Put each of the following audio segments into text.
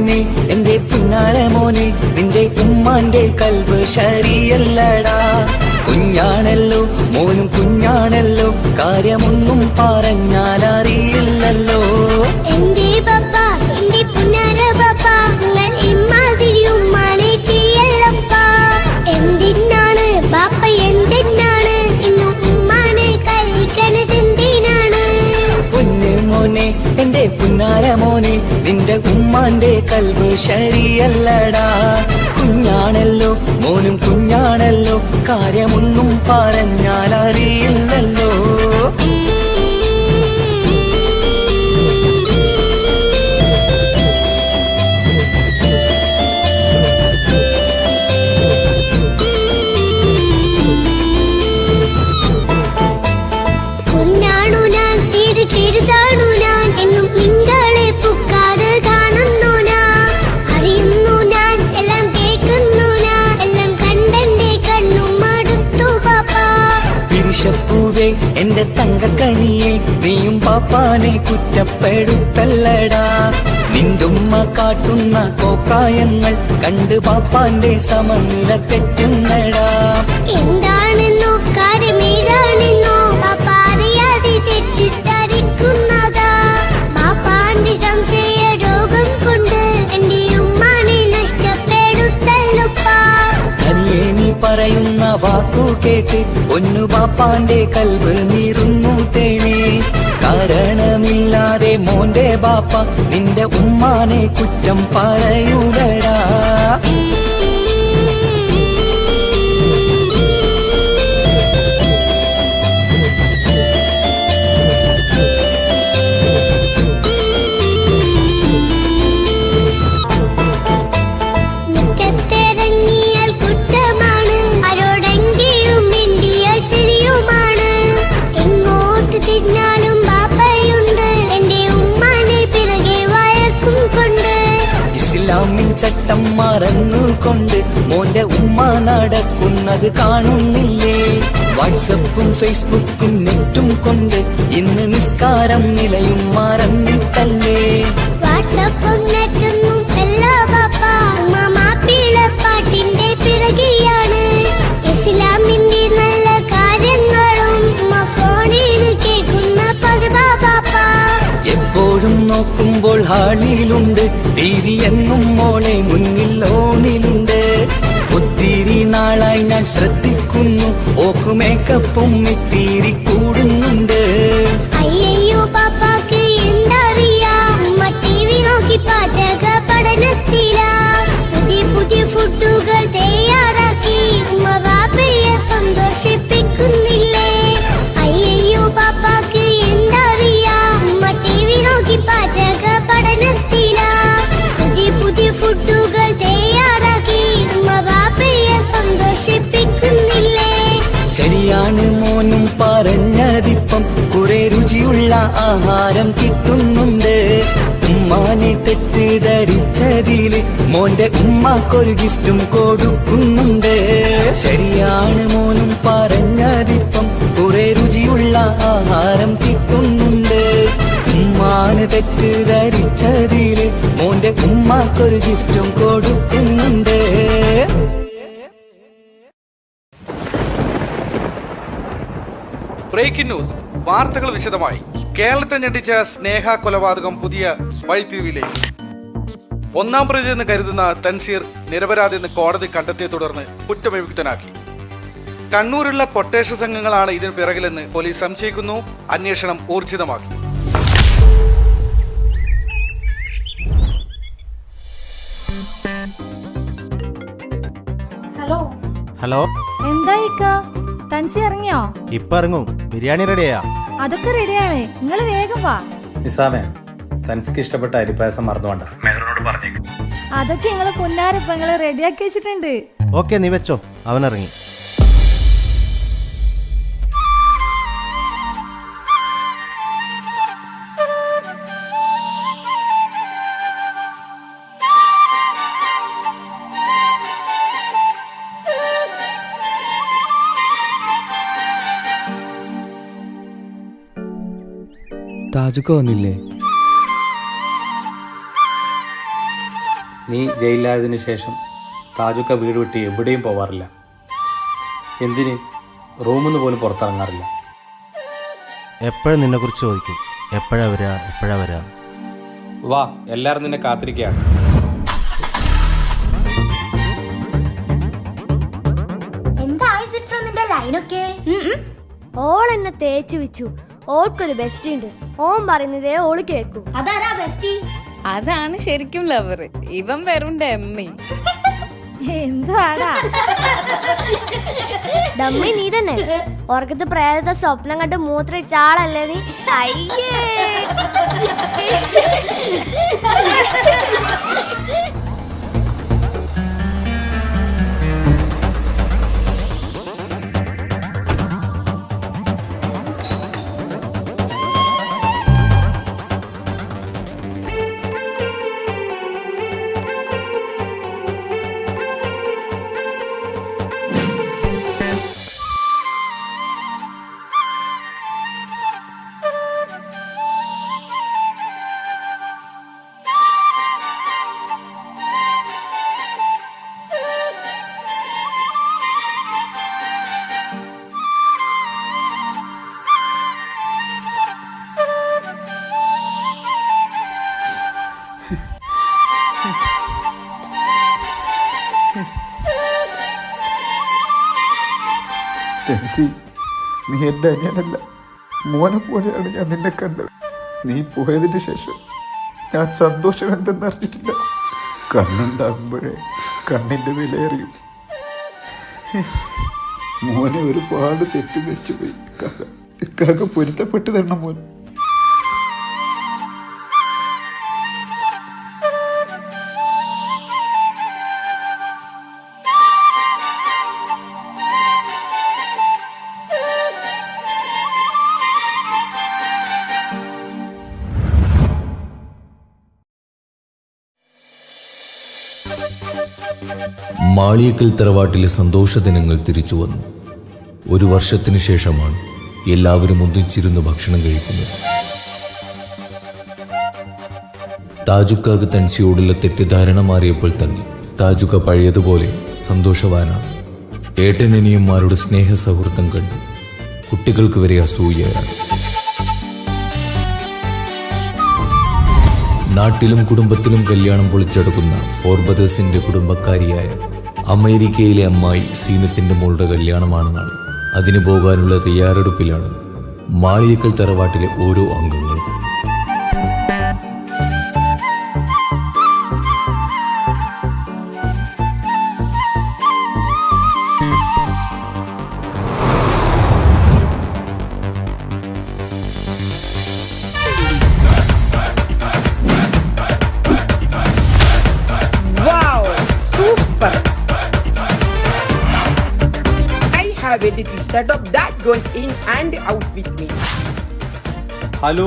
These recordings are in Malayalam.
മോനെ എന്റെ പുന്നാര മോനെ നിന്റെ ഉമ്മാന്റെ കൽബ് ശരിയല്ലടാ. കുഞ്ഞാണല്ലോ മോനും കുഞ്ഞാണല്ലോ, കാര്യമൊന്നും പറഞ്ഞാൽ അറിയില്ലല്ലോ. എന്റെ പപ്പ എന്റെ പുന്നാര പപ്പ, നിങ്ങൾ ഇമ്മാതിരി ഉമ്മാനെ ചെയ്യല്ലപ്പ. എന്തിനാണ് ബാപ്പ എന്തിനാണ് ഇന്നും ഉമ്മാനെ കഴിക്കണത് എന്തിനാണ്? പൊന്നു മോനെ എന്റെ പുന്നാര മോനെ നിന്റെ ഉമ്മാന്റെ കൽബ് ശരിയല്ലടാ. കുഞ്ഞാണല്ലോ മോനും കുഞ്ഞാണല്ലോ, കാര്യമൊന്നും പറഞ്ഞാൽ അറിയില്ലല്ലോ. ൂവേ എന്റെ തങ്കക്കനിയെ നീയും പാപ്പാനെ കുറ്റപ്പെടുത്തല്ലടാ. നിന്റുമ്മ കാട്ടുന്ന കോപ്രായങ്ങൾ കണ്ട് പാപ്പാന്റെ സമനില തെറ്റുന്നടാ. എന്താണെന്നോ കാര്യമേതാണെന്നോ പാപ്പ അറിയാതെ തെറ്റിദ്ധരിക്കുന്നതാ. പാപ്പാന്റെ സംശയ രോഗം കൊണ്ട് എന്റെ ഉമ്മാനെ നഷ്ടപ്പെടുത്തല്ലുപ്പാ. തനിയെ നീ പറയുന്ന വാക്കു കേട്ട് പൊന്നു പാപ്പാന്റെ കൽബ് നീറുന്നു തേനെ. കാരണമില്ലാതെ മോന്റെ ബാപ്പ നിന്റെ ഉമ്മാനെ കുറ്റം പറയൂലടാ. ഇസ്ലാമിൽ ചട്ടം മറന്നുകൊണ്ട് മോന്റെ ഉമ്മ നടക്കുന്നത് കാണുന്നില്ലേ? വാട്സപ്പും ഫേസ്ബുക്കും നെറ്റും കൊണ്ട് ഇന്ന് നിസ്കാരം നിലയും മറന്നിട്ടല്ലേ? വാട്സപ്പും നെറ്റൊന്നും എല്ലാ പാപ്പ മാപ്പിളപ്പാട്ടിന്റെ പിറകെയാണ്. ഇസ്ലാമിന്റെ നല്ല കാര്യങ്ങളും ഫോണിൽ കേൾക്കുന്ന പതിവാ പാപ്പ. എപ്പോഴും നോക്കുമ്പോൾ ഹാളിലുണ്ട് TV എന്നും മോളെ മുന്നിൽ ഓണിലുണ്ട്. ഒത്തിരി നാളായി ഞാൻ ശ്രദ്ധിക്കുന്നു, ഓക്ക് മേക്കപ്പും ഇത്തിരി കൂടുന്നുണ്ട്. അയ്യോ പാപ്പാക്ക് എന്തറിയാ, ഉമ്മ TV നോക്കി പാചക പഠനത്തിലാ. പുതിയ പുതിയ ഫുഡുകൾ തയ്യാറാക്കി ഉമ്മ ബാപ്പയെ സന്തോഷിപ്പിക്കുന്നില്ലേ? അയ്യോ പാപ്പാക്ക് എന്തറിയാ, ഉമ്മ TV നോക്കി പാചക പഠനത്തിലാ. പുതിയ പുതിയ ഫുഡുകൾ തയ്യാറാക്കി ഉമ്മ ബാപ്പയെ സന്തോഷിപ്പിക്കുന്നില്ലേ? ശരിയാണ് മോനും പറഞ്ഞതിപ്പം, കുറെ രുചിയുള്ള ആഹാരം കിട്ടുന്നുണ്ട്. ഉമ്മാനെ തെറ്റിദ്ധരിച്ചതില് മോന്റെ ഉമ്മാക്കൊരു ഗിഫ്റ്റും കൊടുക്കുന്നുണ്ട്. ശരിയാണ് മോനും പറഞ്ഞതിപ്പം, കുറെ രുചിയുള്ള ആഹാരം കിട്ടുന്നുണ്ട്. ഉമ്മാന് തെറ്റിദ്ധരിച്ചതില് മോന്റെ ഉമ്മാക്കൊരു ഗിഫ്റ്റും കൊടുക്കുന്നുണ്ട്. ബ്രേക്കിംഗ് ന്യൂസ്, വാർത്തകൾ വിശദമായി. കേരളത്തെ ഞെട്ടിച്ച സ്നേഹ കൊലപാതകം പുതിയ വഴിത്തിരിവിലേക്ക്. ഒന്നാം പ്രതി എന്ന് കരുതുന്ന തൻസീർ നിരപരാധിയെന്ന് കോടതി കണ്ടെത്തിയെ തുടർന്ന് കുറ്റവിമുക്തനാക്കി. കണ്ണൂരുള്ള കൊട്ടേഷൻ സംഘങ്ങളാണ് ഇതിന് പിറകിലെന്ന് പോലീസ് സംശയിക്കുന്നു. അന്വേഷണം ഊർജിതമാക്കി. ഹലോ, എന്തായിക്ക തൻസി ഇറങ്ങിയോ? ഇപ്പൊ ഇറങ്ങും. ബിരിയാണി റെഡിയാ? അതൊക്കെ റെഡിയാണ്, നിങ്ങൾ വേഗം വാ. നിസാമേ, തൻസിക്ക് ഇഷ്ടപ്പെട്ട അരിപ്പായസം മറന്നുകൊണ്ട മെഹറിനോട് പറഞ്ഞേക്ക്. അതൊക്കെ നിങ്ങളെ പൊന്നാരപ്പ നിങ്ങള് റെഡിയാക്കി വെച്ചിട്ടുണ്ട്. ഓക്കെ, നീ വെച്ചോ. അവൻ ഇറങ്ങി. താജുക്ക് വന്നില്ലേ? നീ ജയിലിലായതിനു ശേഷം താജുക്ക വീട് വിട്ട് എവിടെയും പോവാറില്ല. എന്തിന് റൂമിൽ നിന്ന് പോലും പുറത്തിറങ്ങാറില്ല. എപ്പോഴും നിന്നെക്കുറിച്ച് ചോദിക്കും, എപ്പോഴാ വരാ. വാ, എല്ലാവരും നിന്നെ കാത്തിരിക്കുകയാണ്. എന്തായി സിട്രോ നിന്റെ ലൈനൊക്കെ? ഓൾ എന്നെ തേച്ചു വെച്ചു. ഓൾക്കൊരു ബെസ്റ്റ് ഉണ്ട്. ഓൻ പറയുന്നതേ ഓള് കേക്കൂ. അതാരാ ബെസ്റ്റി? അതാണ് ശരിക്കും ലവർ. ഇവൻ വെറും ഡമ്മി. എന്തുവാടാ ഡമ്മി നീ തന്നെ. ഓർക്കത്ത് പ്രേതത്തെ സ്വപ്നം കണ്ട് മൂത്രയിച്ച ആളല്ലേ നീ? അയ്യേ ടെൻസി, നീ എൻ്റെ അനിയനല്ല, മോനെ പോലെയാണ് ഞാൻ നിന്നെ കണ്ടത്. നീ പോയതിന് ശേഷം ഞാൻ സന്തോഷം എന്തെന്നറിഞ്ഞിട്ടില്ല. കണ്ണുണ്ടാകുമ്പോഴേ കണ്ണിൻ്റെ വിലയറിയും. മോനെ ഒരുപാട് തെറ്റുപറ്റിച്ചു പോയി. കാക്ക പൊരുത്തപ്പെട്ട് തരണം മോൻ. മാളിയേക്കൽ തറവാട്ടിലെ സന്തോഷ ദിനങ്ങൾ തിരിച്ചു വന്നു. ഒരു വർഷത്തിനു ശേഷമാണ് എല്ലാവരും ഒന്നിച്ചിരുന്ന് ഭക്ഷണം കഴിക്കുന്നത്. താജുക്കാക്ക് തൻസിയോടുള്ള തെറ്റിദ്ധാരണ മാറിയപ്പോൾ തന്നെ താജുക്ക പഴയതുപോലെ സന്തോഷവാനാണ്. ഏട്ടനനിയന്മാരുടെ സ്നേഹ സൗഹൃദം കണ്ട് കുട്ടികൾക്ക് വരെ അസൂയയാണ്. നാട്ടിലും കുടുംബത്തിലും കല്യാണം പൊളിച്ചെടുക്കുന്ന ഫോർബദേഴ്സിന്റെ കുടുംബക്കാരിയായ അമേരിക്കയിലെ അമ്മായി സീനത്തിന്റെ മോളുടെ കല്യാണമാണ് നാളെ. അതിന് പോകാനുള്ള തയ്യാറെടുപ്പിലാണ് മാളിയേക്കൽ തറവാട്ടിലെ ഓരോ അംഗങ്ങളും. Have a little setup that goes in and out with me. Hello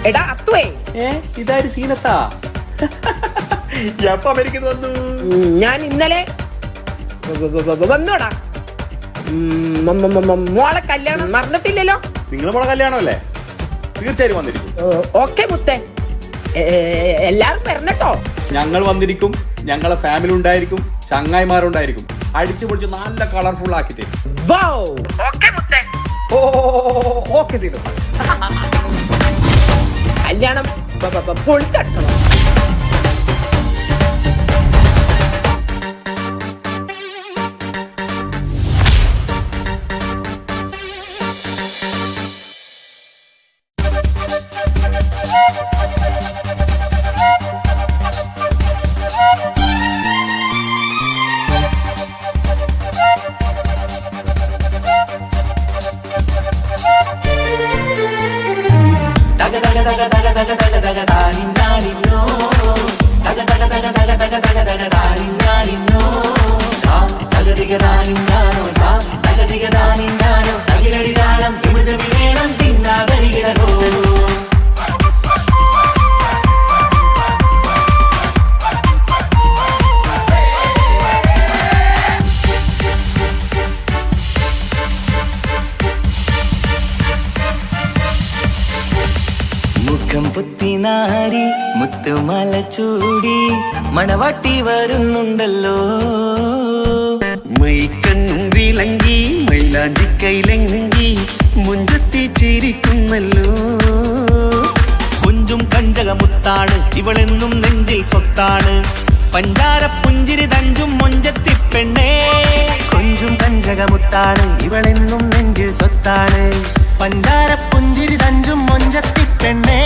എടാ അത്തുവേ, ഇതാര് സീനത്താ? എപ്പോ അമേരിക്കയിൽ വന്നു? ഞാൻ ഇന്നലെ വന്നോടാ. മോളെ കല്യാണം മറന്നിട്ടില്ലല്ലോ? നിങ്ങളെ മോളെ കല്യാണമല്ലേ? തീർച്ചയായും വന്നിരിക്കും. ഓക്കെ മുത്തേ, എല്ലാരും വരണട്ടോ. ഞങ്ങൾ വന്നിരിക്കും. ഞങ്ങളെ ഫാമിലി ഉണ്ടായിരിക്കും, ചങ്ങായിമാരുണ്ടായിരിക്കും. അടിച്ചു പൊളിച്ച് നല്ല കളർഫുൾ ആക്കി തരും. ഓക്കെ മുത്തേ. ഓക്കെ സീനത്ത. കല്യാണം പൊളിച്ചെടുക്കണം. മുഖം പൊത്തി നാരി മുത്തുമാല ചൂടി മണവാട്ടി വരുന്നുണ്ടല്ലോ. മൈക്കണ്ണും വിളങ്ങി മൈലാഞ്ചി കൈലങ്ങി മുഞ്ചത്തി ചിരിക്കുന്നല്ലോ. കുഞ്ചും കഞ്ചകമുത്താണ് ഇവളെന്നും നെഞ്ചിൽ സ്വത്താണ്. പഞ്ചാര പുഞ്ചിരി തഞ്ചും മൊഞ്ചത്തി പെണ്ണേ. കൊഞ്ചും കഞ്ചകമുത്താണ് ഇവളെന്നും നെഞ്ചിൽ സ്വത്താണ്. പഞ്ചാര പുഞ്ചിരി തഞ്ചും മൊഞ്ചത്തി പെണ്ണേ.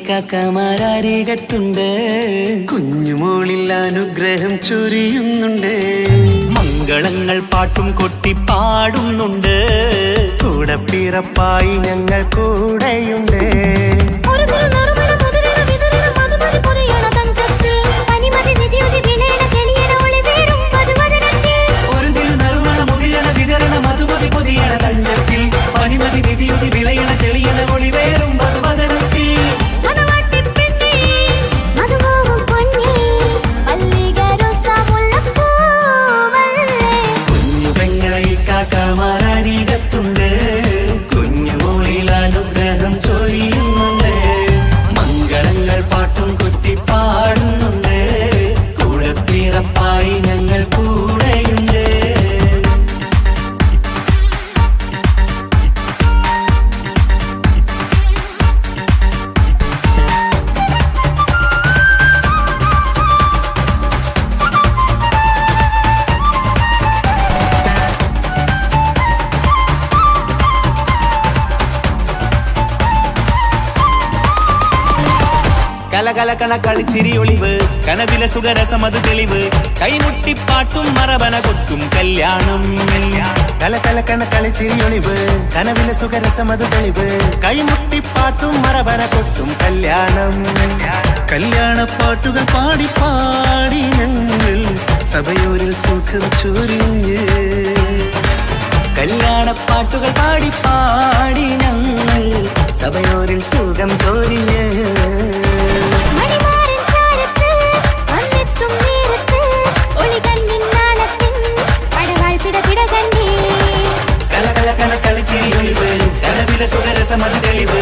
കാക്കമാരരികത്തുണ്ട്. കുഞ്ഞുമോളിൽ അനുഗ്രഹം ചൊരിയുന്നുണ്ട്. മംഗളങ്ങൾ പാട്ടും കൊട്ടി പാടുന്നുണ്ട്. കൂടെ പിറപ്പായി ഞങ്ങൾ കൂടെയുണ്ട്. ഒരു തിരുനറുമണ മുതിരണ വിതരണ മധുമതി പൊതിയണ തഞ്ചത്തിൽ. പനിമതി നിധിയുതി വിളയണ തെളിയണ ഒളിവേറും മധുവദനത്തിൽ. കാക്കമാരരികത്തുണ്ട്. കുഞ്ഞുമോളിൽ അനുഗ്രഹം ചൊരിയുന്നുണ്ട്. കലകലകണ കളിച്ചിരി ഒളിവ് കനവിലെ സുഖരസമത് തെളിവ് കൈമുട്ടിപ്പാട്ടും മറവന കൊട്ടും കല്യാണം കലകലകണ കളിച്ചിരി ഒളിവ് കനവിലെ സുഖരസമത് തെളിവ് കൈമുട്ടിപ്പാട്ടും മറവന കൊട്ടും കല്യാണം കല്യാണപ്പാട്ടുകൾ പാടി പാടി ഞങ്ങൾ സഭയോരിൽ സുഖം ചൊരിഞ്ഞ് കല്യാണപ്പാട്ടുകൾ പാടി പാടി ഞങ്ങൾ സഭയോരിൽ സുഖം ചൊരിഞ്ഞ് കലകലകണ കളിച്ചിരി ഒളിവ് കനവിലെ സുഖരസമത് തെളിവ്